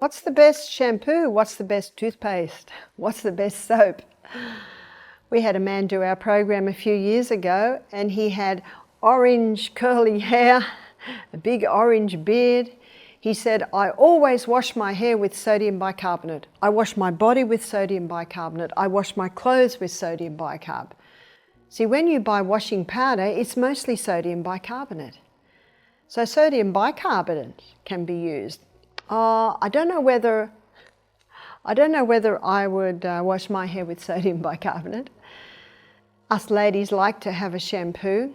What's the best shampoo? What's the best toothpaste? What's the best soap? We had a man do our program a few years ago, and he had orange curly hair, a big orange beard. He said, I always wash my hair with sodium bicarbonate. I wash my body with sodium bicarbonate. I wash my clothes with sodium bicarb. See, when you buy washing powder, it's mostly sodium bicarbonate. So sodium bicarbonate can be used. I don't know whether I would wash my hair with sodium bicarbonate. Us ladies like to have a shampoo.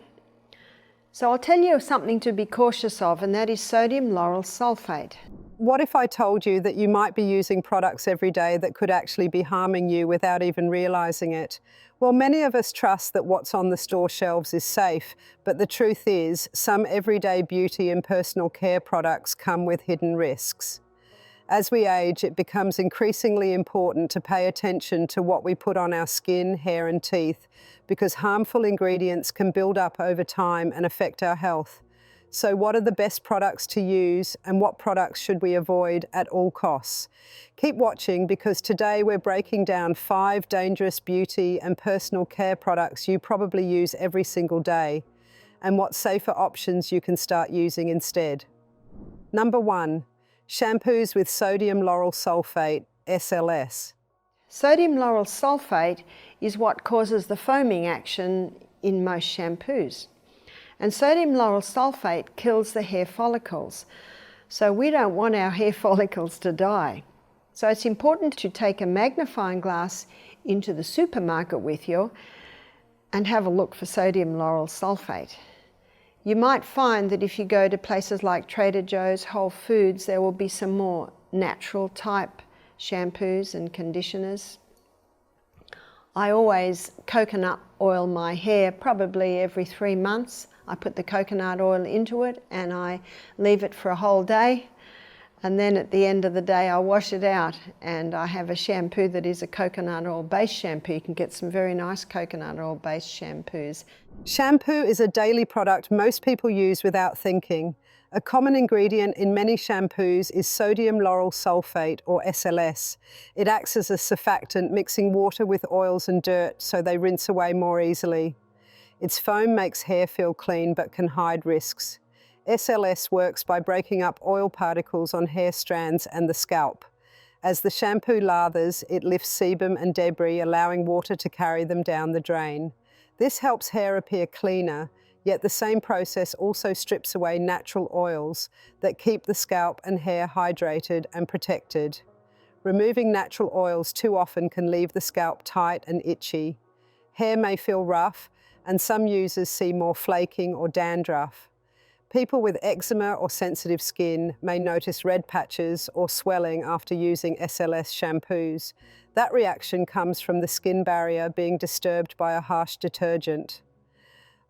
So I'll tell you something to be cautious of, and that is sodium lauryl sulfate. What if I told you that you might be using products every day that could actually be harming you without even realizing it? Well, many of us trust that what's on the store shelves is safe, but the truth is, some everyday beauty and personal care products come with hidden risks. As we age, it becomes increasingly important to pay attention to what we put on our skin, hair, and teeth, because harmful ingredients can build up over time and affect our health. So what are the best products to use, and what products should we avoid at all costs? Keep watching, because today we're breaking down 5 dangerous beauty and personal care products you probably use every single day, and what safer options you can start using instead. Number 1. Shampoos with sodium lauryl sulfate, SLS. Sodium lauryl sulfate is what causes the foaming action in most shampoos. And sodium lauryl sulfate kills the hair follicles. So we don't want our hair follicles to die. So it's important to take a magnifying glass into the supermarket with you and have a look for sodium lauryl sulfate. You might find that if you go to places like Trader Joe's, Whole Foods, there will be some more natural type shampoos and conditioners. I always coconut oil my hair probably every 3 months. I put the coconut oil into it and I leave it for a whole day, and then at the end of the day I wash it out, and I have a shampoo that is a coconut oil based shampoo. You can get some very nice coconut oil based shampoos. Shampoo is a daily product most people use without thinking. A common ingredient in many shampoos is sodium lauryl sulfate, or SLS. It acts as a surfactant, mixing water with oils and dirt so they rinse away more easily. Its foam makes hair feel clean but can hide risks. SLS works by breaking up oil particles on hair strands and the scalp. As the shampoo lathers, it lifts sebum and debris, allowing water to carry them down the drain. This helps hair appear cleaner, yet the same process also strips away natural oils that keep the scalp and hair hydrated and protected. Removing natural oils too often can leave the scalp tight and itchy. Hair may feel rough, and some users see more flaking or dandruff. People with eczema or sensitive skin may notice red patches or swelling after using SLS shampoos. That reaction comes from the skin barrier being disturbed by a harsh detergent.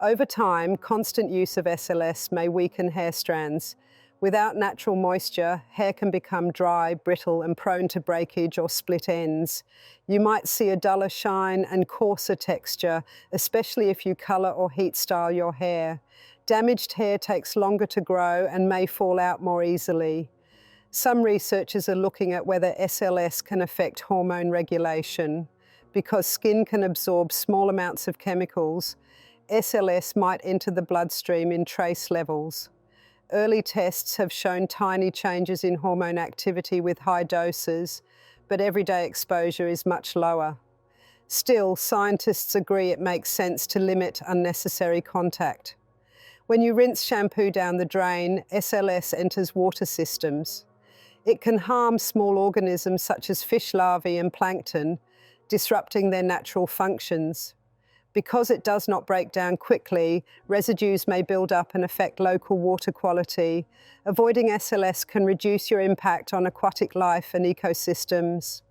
Over time, constant use of SLS may weaken hair strands. Without natural moisture, hair can become dry, brittle, and prone to breakage or split ends. You might see a duller shine and coarser texture, especially if you color or heat style your hair. Damaged hair takes longer to grow and may fall out more easily. Some researchers are looking at whether SLS can affect hormone regulation. Because skin can absorb small amounts of chemicals, SLS might enter the bloodstream in trace levels. Early tests have shown tiny changes in hormone activity with high doses, but everyday exposure is much lower. Still, scientists agree it makes sense to limit unnecessary contact. When you rinse shampoo down the drain, SLS enters water systems. It can harm small organisms such as fish larvae and plankton, disrupting their natural functions. Because it does not break down quickly, residues may build up and affect local water quality. Avoiding SLS can reduce your impact on aquatic life and ecosystems.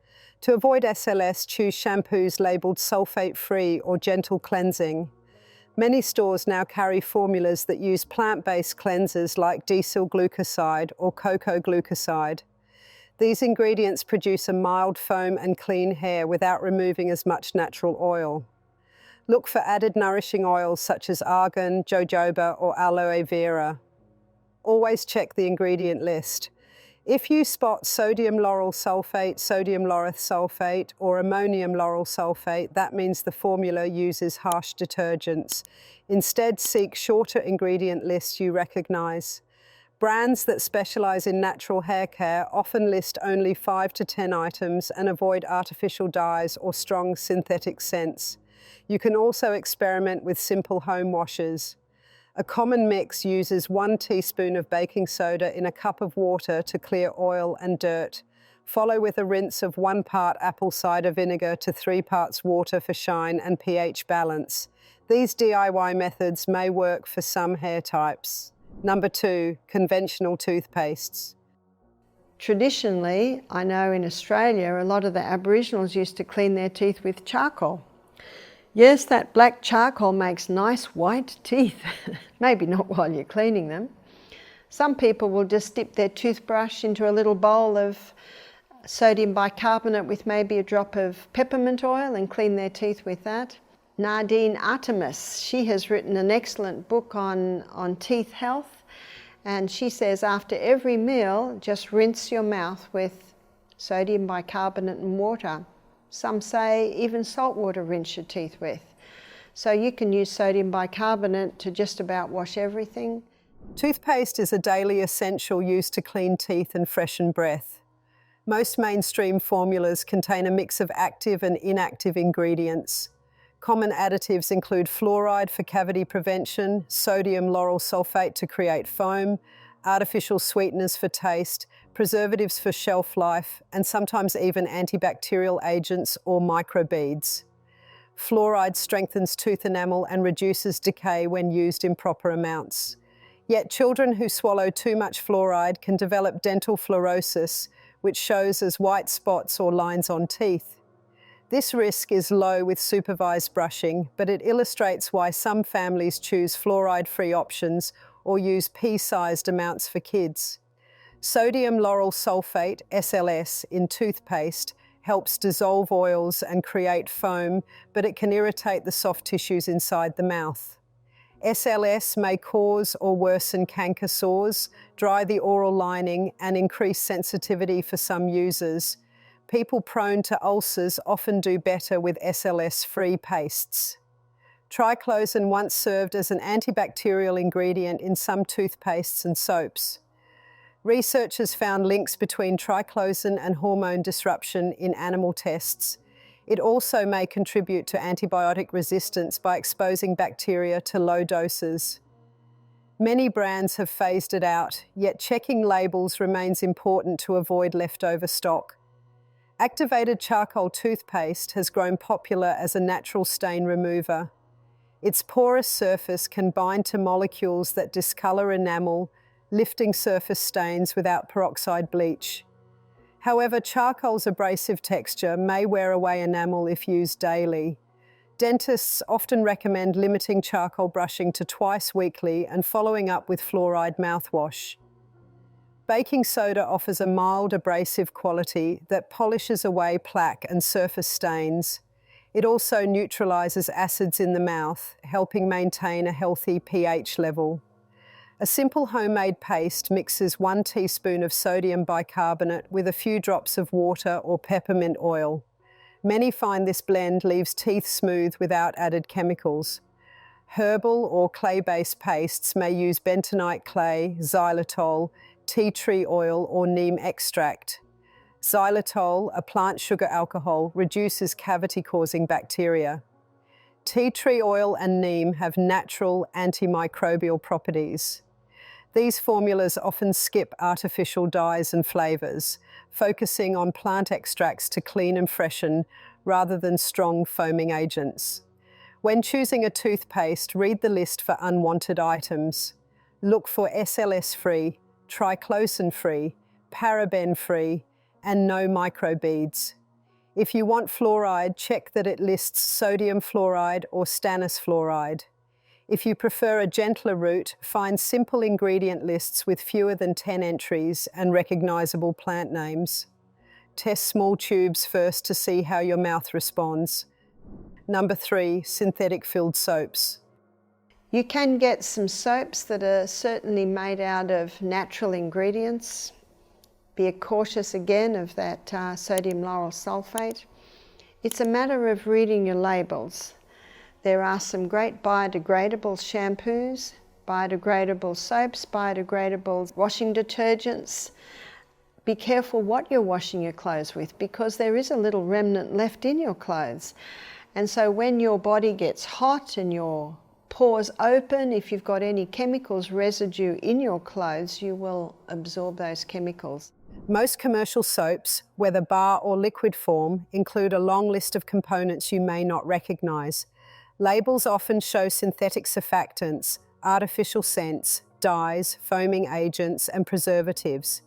To avoid SLS, choose shampoos labelled sulfate-free or gentle cleansing. Many stores now carry formulas that use plant-based cleansers like decyl glucoside or cocoa glucoside. These ingredients produce a mild foam and clean hair without removing as much natural oil. Look for added nourishing oils such as argan, jojoba, or aloe vera. Always check the ingredient list. If you spot sodium lauryl sulfate, sodium lauryl sulfate, or ammonium lauryl sulfate, that means the formula uses harsh detergents. Instead, seek shorter ingredient lists you recognize. Brands that specialize in natural hair care often list only 5 to 10 items and avoid artificial dyes or strong synthetic scents. You can also experiment with simple home washes. A common mix uses 1 teaspoon of baking soda in a cup of water to clear oil and dirt. Follow with a rinse of 1 part apple cider vinegar to 3 parts water for shine and pH balance. These DIY methods may work for some hair types. Number 2, conventional toothpastes. Traditionally, I know in Australia, a lot of the Aboriginals used to clean their teeth with charcoal. Yes, that black charcoal makes nice white teeth. Maybe not while you're cleaning them. Some people will just dip their toothbrush into a little bowl of sodium bicarbonate with maybe a drop of peppermint oil and clean their teeth with that. Nadine Artemis, she has written an excellent book on teeth health, and she says after every meal, just rinse your mouth with sodium bicarbonate and water. Some say even salt water rinse your teeth with. So you can use sodium bicarbonate to just about wash everything. Toothpaste is a daily essential used to clean teeth and freshen breath. Most mainstream formulas contain a mix of active and inactive ingredients. Common additives include fluoride for cavity prevention, sodium lauryl sulfate to create foam, artificial sweeteners for taste, preservatives for shelf life, and sometimes even antibacterial agents or microbeads. Fluoride strengthens tooth enamel and reduces decay when used in proper amounts. Yet children who swallow too much fluoride can develop dental fluorosis, which shows as white spots or lines on teeth. This risk is low with supervised brushing, but it illustrates why some families choose fluoride-free options or use pea-sized amounts for kids. Sodium lauryl sulfate, SLS, in toothpaste helps dissolve oils and create foam, but it can irritate the soft tissues inside the mouth. SLS may cause or worsen canker sores, dry the oral lining, and increase sensitivity for some users. People prone to ulcers often do better with SLS-free pastes. Triclosan once served as an antibacterial ingredient in some toothpastes and soaps. Researchers found links between triclosan and hormone disruption in animal tests. It also may contribute to antibiotic resistance by exposing bacteria to low doses. Many brands have phased it out, yet checking labels remains important to avoid leftover stock. Activated charcoal toothpaste has grown popular as a natural stain remover. Its porous surface can bind to molecules that discolor enamel, lifting surface stains without peroxide bleach. However, charcoal's abrasive texture may wear away enamel if used daily. Dentists often recommend limiting charcoal brushing to twice weekly and following up with fluoride mouthwash. Baking soda offers a mild abrasive quality that polishes away plaque and surface stains. It also neutralizes acids in the mouth, helping maintain a healthy pH level. A simple homemade paste mixes 1 teaspoon of sodium bicarbonate with a few drops of water or peppermint oil. Many find this blend leaves teeth smooth without added chemicals. Herbal or clay-based pastes may use bentonite clay, xylitol, tea tree oil, or neem extract. Xylitol, a plant sugar alcohol, reduces cavity-causing bacteria. Tea tree oil and neem have natural antimicrobial properties. These formulas often skip artificial dyes and flavors, focusing on plant extracts to clean and freshen rather than strong foaming agents. When choosing a toothpaste, read the list for unwanted items. Look for SLS-free, triclosan-free, paraben-free, and no microbeads. If you want fluoride, check that it lists sodium fluoride or stannous fluoride. If you prefer a gentler route, find simple ingredient lists with fewer than 10 entries and recognizable plant names. Test small tubes first to see how your mouth responds. Number 3, synthetic-filled soaps. You can get some soaps that are certainly made out of natural ingredients, be cautious again of that sodium lauryl sulfate. It's a matter of reading your labels. There are some great biodegradable shampoos, biodegradable soaps, biodegradable washing detergents. Be careful what you're washing your clothes with, because there is a little remnant left in your clothes. And so when your body gets hot and your pores open, if you've got any chemicals residue in your clothes, you will absorb those chemicals. Most commercial soaps, whether bar or liquid form, include a long list of components you may not recognize. Labels often show synthetic surfactants, artificial scents, dyes, foaming agents, and preservatives.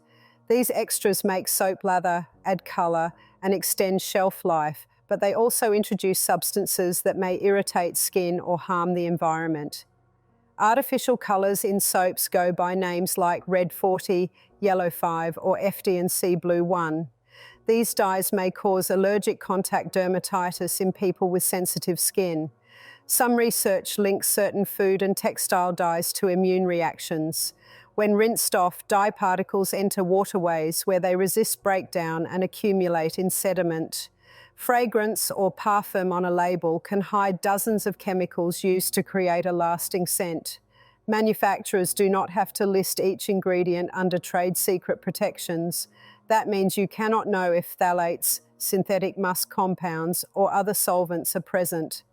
These extras make soap lather, add color, and extend shelf life, but they also introduce substances that may irritate skin or harm the environment. Artificial colors in soaps go by names like Red 40, Yellow 5, or FD&C Blue 1. These dyes may cause allergic contact dermatitis in people with sensitive skin. Some research links certain food and textile dyes to immune reactions. When rinsed off, dye particles enter waterways where they resist breakdown and accumulate in sediment. Fragrance or parfum on a label can hide dozens of chemicals used to create a lasting scent. Manufacturers do not have to list each ingredient under trade secret protections. That means you cannot know if phthalates, synthetic musk compounds, or other solvents are present.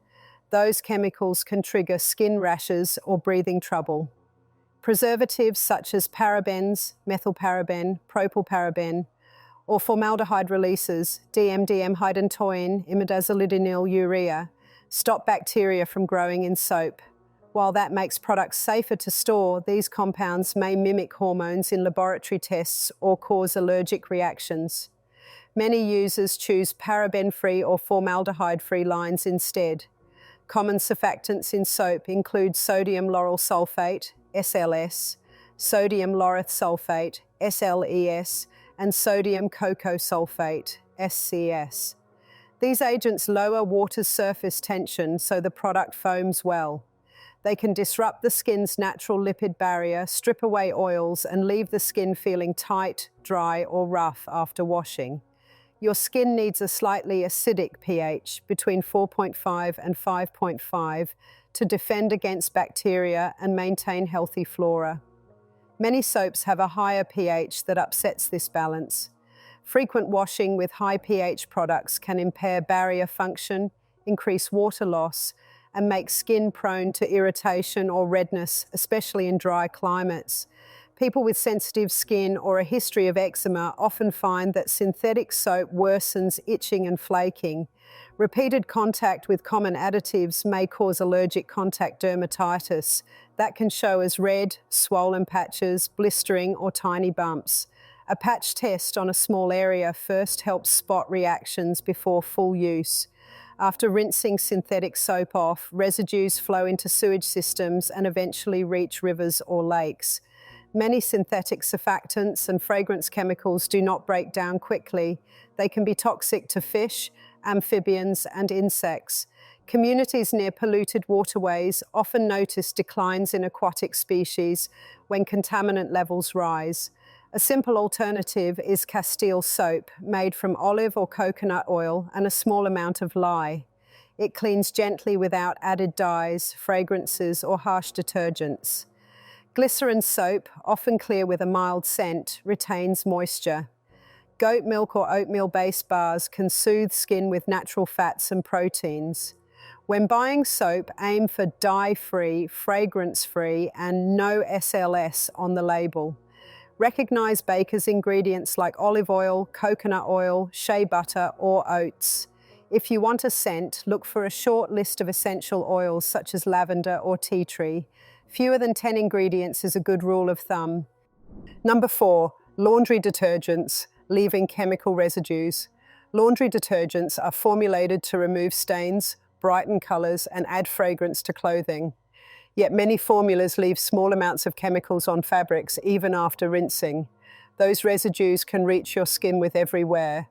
Those chemicals can trigger skin rashes or breathing trouble. Preservatives such as parabens, methylparaben, propylparaben, or formaldehyde releases, DMDM hydantoin, imidazolidinyl urea, stop bacteria from growing in soap. While that makes products safer to store, these compounds may mimic hormones in laboratory tests or cause allergic reactions. Many users choose paraben-free or formaldehyde-free lines instead. Common surfactants in soap include sodium lauryl sulfate, SLS, sodium laureth sulfate, SLES, and sodium cocoa sulfate, SCS. These agents lower water's surface tension so the product foams well. They can disrupt the skin's natural lipid barrier, strip away oils, and leave the skin feeling tight, dry, or rough after washing. Your skin needs a slightly acidic pH, between 4.5 and 5.5, to defend against bacteria and maintain healthy flora. Many soaps have a higher pH that upsets this balance. Frequent washing with high pH products can impair barrier function, increase water loss, and make skin prone to irritation or redness, especially in dry climates. People with sensitive skin or a history of eczema often find that synthetic soap worsens itching and flaking. Repeated contact with common additives may cause allergic contact dermatitis. That can show as red, swollen patches, blistering, or tiny bumps. A patch test on a small area first helps spot reactions before full use. After rinsing synthetic soap off, residues flow into sewage systems and eventually reach rivers or lakes. Many synthetic surfactants and fragrance chemicals do not break down quickly. They can be toxic to fish, amphibians, and insects. Communities near polluted waterways often notice declines in aquatic species when contaminant levels rise. A simple alternative is Castile soap, made from olive or coconut oil and a small amount of lye. It cleans gently without added dyes, fragrances, or harsh detergents. Glycerin soap, often clear with a mild scent, retains moisture. Goat milk or oatmeal-based bars can soothe skin with natural fats and proteins. When buying soap, aim for dye-free, fragrance-free, and no SLS on the label. Recognize baker's ingredients like olive oil, coconut oil, shea butter, or oats. If you want a scent, look for a short list of essential oils such as lavender or tea tree. Fewer than 10 ingredients is a good rule of thumb. Number 4, laundry detergents, leaving chemical residues. Laundry detergents are formulated to remove stains, brighten colors, and add fragrance to clothing. Yet many formulas leave small amounts of chemicals on fabrics even after rinsing. Those residues can reach your skin with every wear.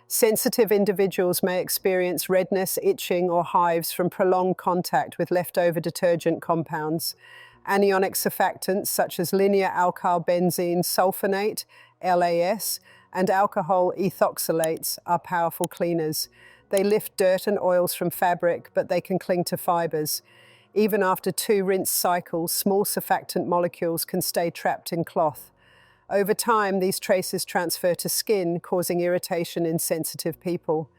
Sensitive individuals may experience redness, itching, or hives from prolonged contact with leftover detergent compounds. Anionic surfactants such as linear alkyl benzene sulfonate, LAS, and alcohol ethoxylates are powerful cleaners. They lift dirt and oils from fabric, but they can cling to fibers. Even after 2 rinse cycles, small surfactant molecules can stay trapped in cloth. Over time, these traces transfer to skin, causing irritation in sensitive people.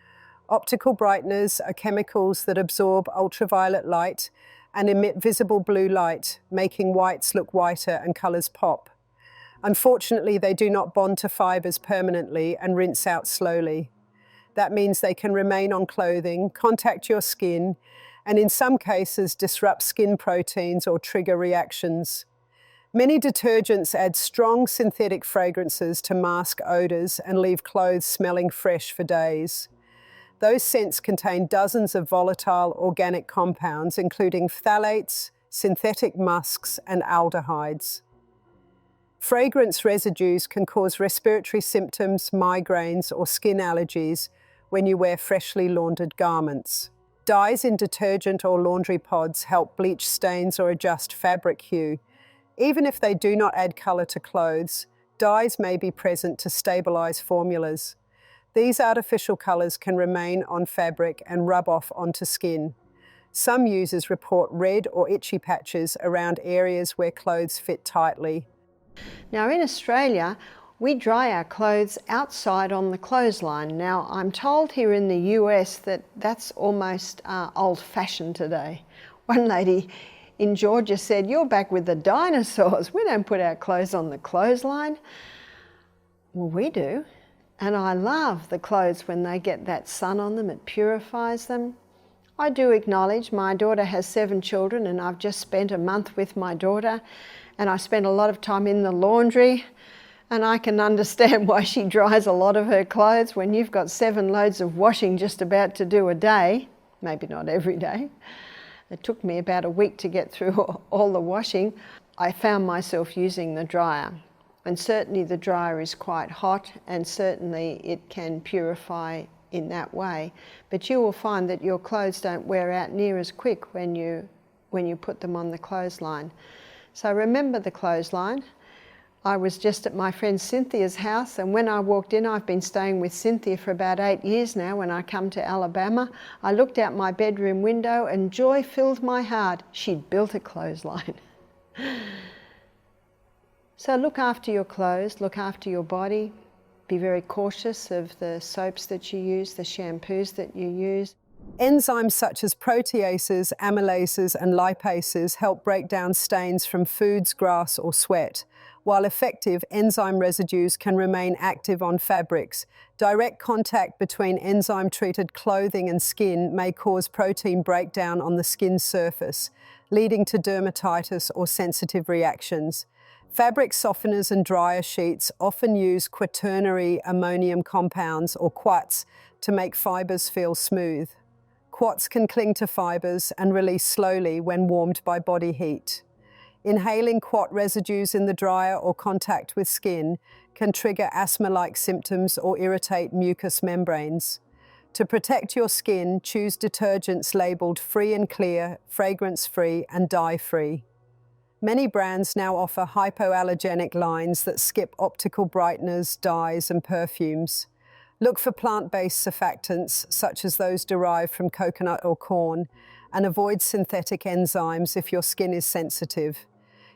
Optical brighteners are chemicals that absorb ultraviolet light and emit visible blue light, making whites look whiter and colors pop. Unfortunately, they do not bond to fibers permanently and rinse out slowly. That means they can remain on clothing, contact your skin, and in some cases disrupt skin proteins or trigger reactions. Many detergents add strong synthetic fragrances to mask odors and leave clothes smelling fresh for days. Those scents contain dozens of volatile organic compounds, including phthalates, synthetic musks, and aldehydes. Fragrance residues can cause respiratory symptoms, migraines, or skin allergies when you wear freshly laundered garments. Dyes in detergent or laundry pods help bleach stains or adjust fabric hue. Even if they do not add color to clothes, dyes may be present to stabilize formulas. These artificial colors can remain on fabric and rub off onto skin. Some users report red or itchy patches around areas where clothes fit tightly. Now in Australia, we dry our clothes outside on the clothesline. Now I'm told here in the US that that's almost old-fashioned today. One lady in Georgia said, "You're back with the dinosaurs. We don't put our clothes on the clothesline." Well, we do. And I love the clothes when they get that sun on them. It purifies them. I do acknowledge my daughter has 7 children and I've just spent a month with my daughter and I spent a lot of time in the laundry, and I can understand why she dries a lot of her clothes when you've got 7 loads of washing just about to do a day. Maybe not every day. It took me about a week to get through all the washing. I found myself using the dryer, and certainly the dryer is quite hot and certainly it can purify in that way. But you will find that your clothes don't wear out near as quick when you put them on the clothesline. So remember the clothesline. I was just at my friend Cynthia's house, and when I walked in, I've been staying with Cynthia for about 8 years now. When I come to Alabama, I looked out my bedroom window and joy filled my heart. She'd built a clothesline. So look after your clothes, look after your body. Be very cautious of the soaps that you use, the shampoos that you use. Enzymes such as proteases, amylases, and lipases help break down stains from foods, grass, or sweat. While effective, enzyme residues can remain active on fabrics. Direct contact between enzyme-treated clothing and skin may cause protein breakdown on the skin's surface, leading to dermatitis or sensitive reactions. Fabric softeners and dryer sheets often use quaternary ammonium compounds, or quats, to make fibers feel smooth. Quats can cling to fibers and release slowly when warmed by body heat. Inhaling quat residues in the dryer or contact with skin can trigger asthma-like symptoms or irritate mucous membranes. To protect your skin, choose detergents labeled free and clear, fragrance-free, and dye-free. Many brands now offer hypoallergenic lines that skip optical brighteners, dyes, and perfumes. Look for plant-based surfactants, such as those derived from coconut or corn, and avoid synthetic enzymes if your skin is sensitive.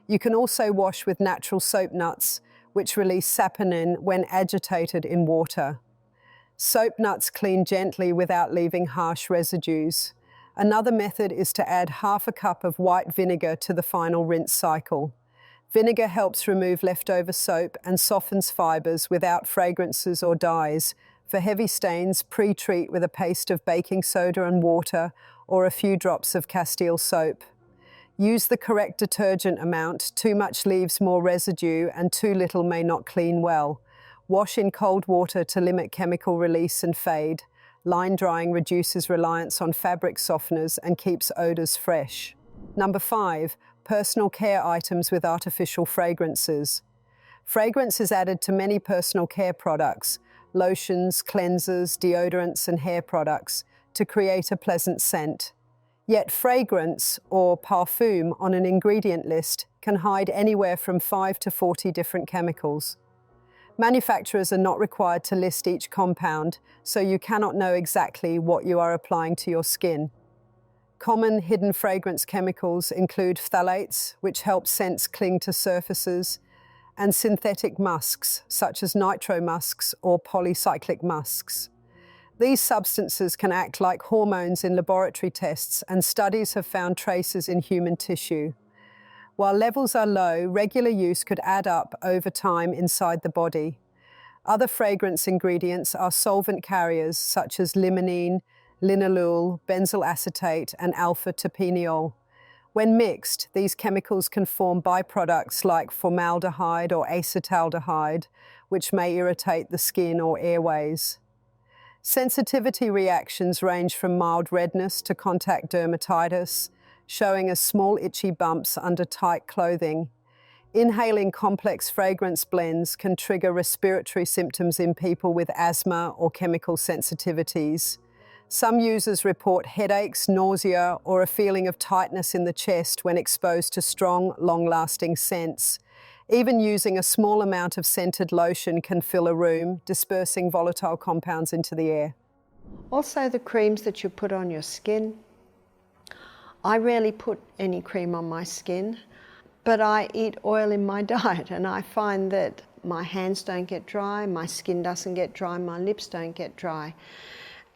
You can also wash with natural soap nuts, which release saponin when agitated in water. Soap nuts clean gently without leaving harsh residues. Another method is to add half a cup of white vinegar to the final rinse cycle. Vinegar helps remove leftover soap and softens fibers without fragrances or dyes. For heavy stains, pre-treat with a paste of baking soda and water or a few drops of Castile soap. Use the correct detergent amount. Too much leaves more residue and too little may not clean well. Wash in cold water to limit chemical release and fade. Line drying reduces reliance on fabric softeners and keeps odors fresh. Number 5, personal care items with artificial fragrances. Fragrance is added to many personal care products, lotions, cleansers, deodorants, and hair products to create a pleasant scent. Yet fragrance, or parfum, on an ingredient list can hide anywhere from 5 to 40 different chemicals. Manufacturers are not required to list each compound, so you cannot know exactly what you are applying to your skin. Common hidden fragrance chemicals include phthalates, which help scents cling to surfaces, and synthetic musks, such as nitromusks or polycyclic musks. These substances can act like hormones in laboratory tests, and studies have found traces in human tissue. While levels are low, regular use could add up over time inside the body. Other fragrance ingredients are solvent carriers such as limonene, linalool, benzyl acetate, and alpha-terpineol. When mixed, these chemicals can form byproducts like formaldehyde or acetaldehyde, which may irritate the skin or airways. Sensitivity reactions range from mild redness to contact dermatitis, showing as small itchy bumps under tight clothing. Inhaling complex fragrance blends can trigger respiratory symptoms in people with asthma or chemical sensitivities. Some users report headaches, nausea, or a feeling of tightness in the chest when exposed to strong, long-lasting scents. Even using a small amount of scented lotion can fill a room, dispersing volatile compounds into the air. Also, the creams that you put on your skin. I rarely put any cream on my skin, but I eat oil in my diet, and I find that my hands don't get dry, my skin doesn't get dry, my lips don't get dry.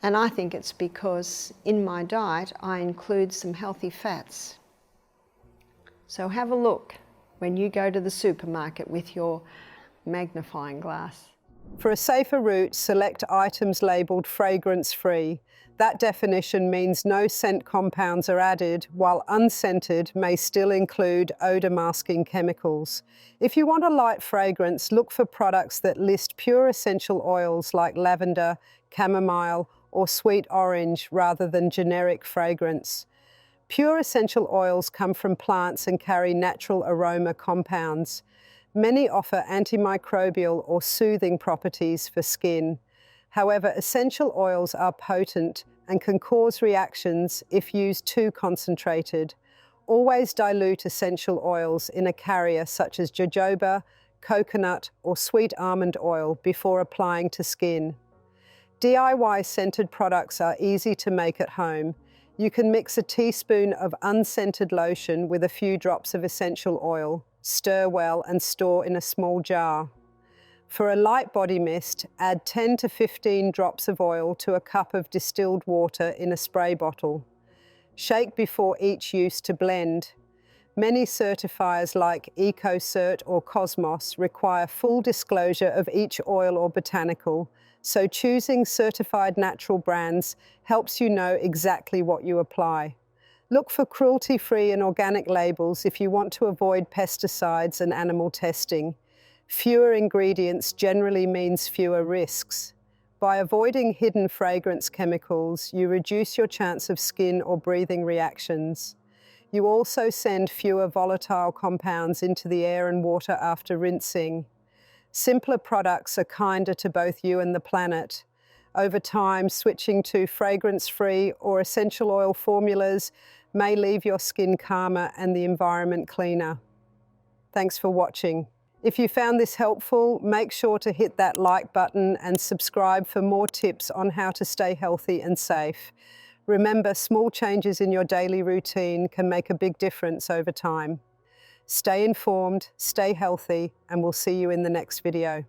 And I think it's because in my diet I include some healthy fats. So have a look when you go to the supermarket with your magnifying glass. For a safer route, select items labelled fragrance-free. That definition means no scent compounds are added, while unscented may still include odour-masking chemicals. If you want a light fragrance, look for products that list pure essential oils like lavender, chamomile, or sweet orange rather than generic fragrance. Pure essential oils come from plants and carry natural aroma compounds. Many offer antimicrobial or soothing properties for skin. However, essential oils are potent and can cause reactions if used too concentrated. Always dilute essential oils in a carrier such as jojoba, coconut, or sweet almond oil before applying to skin. DIY scented products are easy to make at home. You can mix a teaspoon of unscented lotion with a few drops of essential oil, stir well, and store in a small jar. For a light body mist, add 10 to 15 drops of oil to a cup of distilled water in a spray bottle. Shake before each use to blend. Many certifiers like EcoCert or Cosmos require full disclosure of each oil or botanical, so choosing certified natural brands helps you know exactly what you apply. Look for cruelty-free and organic labels if you want to avoid pesticides and animal testing. Fewer ingredients generally means fewer risks. By avoiding hidden fragrance chemicals, you reduce your chance of skin or breathing reactions. You also send fewer volatile compounds into the air and water after rinsing. Simpler products are kinder to both you and the planet. Over time, switching to fragrance-free or essential oil formulas may leave your skin calmer and the environment cleaner. Thanks for watching. If you found this helpful, make sure to hit that like button and subscribe for more tips on how to stay healthy and safe. Remember, small changes in your daily routine can make a big difference over time. Stay informed, stay healthy, and we'll see you in the next video.